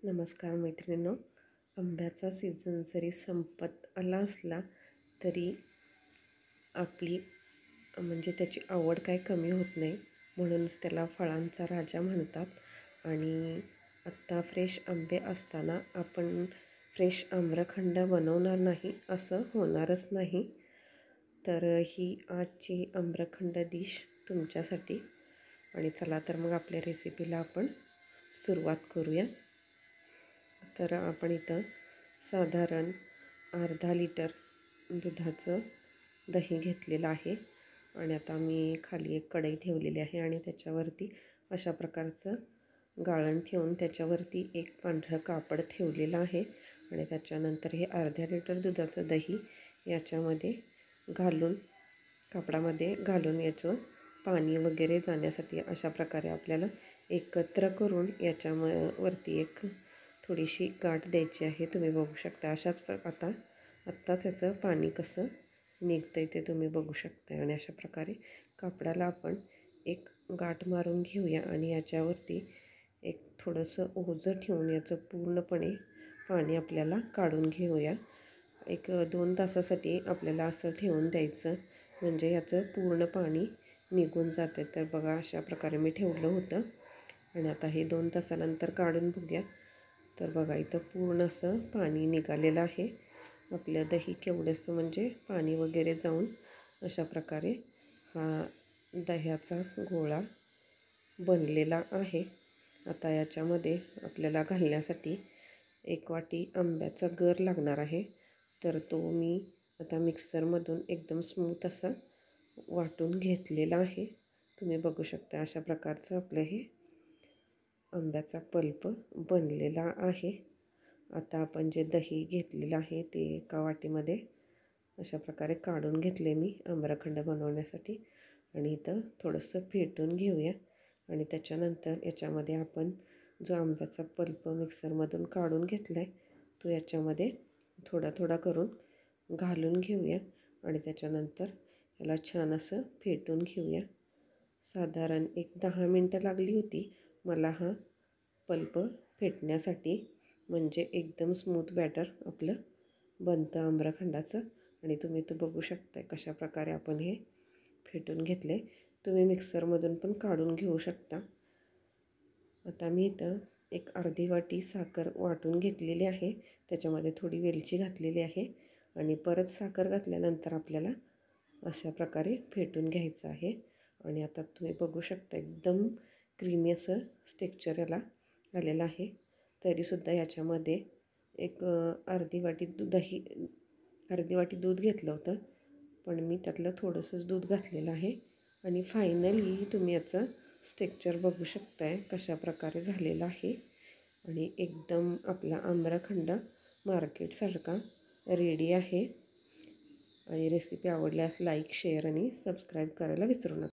नमस्कार मैत्रिणींनो. आंब्याचा सीझन जरी संपत आला असला तरी आपली म्हणजे त्याची आवड काय कमी होत नाही, म्हणूनच त्याला फळांचा राजा म्हणतात. आणि आत्ता फ्रेश आंबे असताना आपण फ्रेश आम्रखंड बनवणार नाही असं होणारच नाही. तर ही आजची आम्रखंड डिश तुमच्यासाठी. आणि चला तर मग आपल्या रेसिपीला आपण सुरुवात करूया. तर आपण इथं साधारण अर्धा लिटर दुधाचं दही घेतलेलं आहे. आणि आता मी खाली एक कढई ठेवलेली आहे आणि त्याच्यावरती अशा प्रकारचं गाळण ठेवून त्याच्यावरती एक पांढरं कापड ठेवलेलं आहे. आणि त्याच्यानंतर हे अर्ध्या लिटर दुधाचं दही याच्यामध्ये घालून कापडामध्ये घालून याचं पाणी वगैरे जाण्यासाठी अशा प्रकारे आपल्याला एकत्र करून वरती एक थोडीशी गाठ द्यायची आहे. तुम्ही बघू शकता अशाच आत्ताच याचं पाणी कसं निघतं आहे ते तुम्ही बघू शकता. आणि अशा प्रकारे कापडाला आपण एक गाठ मारून घेऊया आणि याच्यावरती एक थोडंसं ओझं ठेवून याचं पूर्णपणे पाणी आपल्याला काढून घेऊया. एक 2 तासासाठी आपल्याला असं ठेवून द्यायचं, म्हणजे याचं पूर्ण पाणी निघून जातं. तर बघा अशा प्रकारे मी ठेवलं होतं. आणि आता हे 2 तासानंतर काढून बघूया. तर बघा इथं पूर्ण असं पाणी निघालेलं आहे. आपलं दही केवढंसं म्हणजे पाणी वगैरे जाऊन अशा प्रकारे हा दह्याचा गोळा बनलेला आहे. आता याच्यामध्ये आपल्याला घालण्यासाठी 1 वाटी आंब्याचा गर लागणार आहे. तर तो मी आता मिक्सरमधून एकदम स्मूथ असा वाटून घेतलेला आहे. तुम्ही बघू शकता अशा प्रकारचं आपलं हे आंब्याचा पल्प बनलेला आहे. आता आपण जे दही घेतलेलं आहे ते एका वाटीमध्ये अशा प्रकारे काढून घेतले मी आम्रखंड बनवण्यासाठी. आणि इथं थोडंसं फेटून घेऊया. आणि त्याच्यानंतर याच्यामध्ये आपण जो आंब्याचा पल्प मिक्सरमधून काढून घेतला आहे तो याच्यामध्ये थोडा थोडा करून घालून घेऊया. आणि त्याच्यानंतर याला छान असं फेटून घेऊया. साधारण एक 10 मिनटं लागली होती मला हा पल्प फेटण्यासाठी, म्हणजे एकदम स्मूथ बॅटर आपलं बनतं आम्रखंडाचं. आणि तुम्ही इथं बघू शकता कशा प्रकारे आपण हे फेटून घेतले. तुम्ही मिक्सरमधून पण काढून घेऊ शकता. आता मी इथं एक अर्धी वाटी साखर वाटून घेतलेली आहे. त्याच्यामध्ये थोडी वेलची घातलेली आहे. आणि परत साखर घातल्यानंतर आपल्याला अशा प्रकारे फेटून घ्यायचं आहे. आणि आता तुम्ही बघू शकता एकदम क्रीमी असं टेक्स्चर याला आलेलं आहे. तरीसुद्धा याच्यामध्ये एक अर्धी वाटी दूध घेतलं होतं, पण मी त्यातलं थोडंसंच दूध घातलेलं आहे. आणि फायनली तुम्ही याचं टेक्स्चर बघू शकताय कशा प्रकारे झालेलं आहे. आणि एकदम आपला आम्रखंड मार्केटसारखा रेडी आहे. आणि रेसिपी आवडल्यास लाईक, शेअर आणि सबस्क्राईब करायला विसरू नका.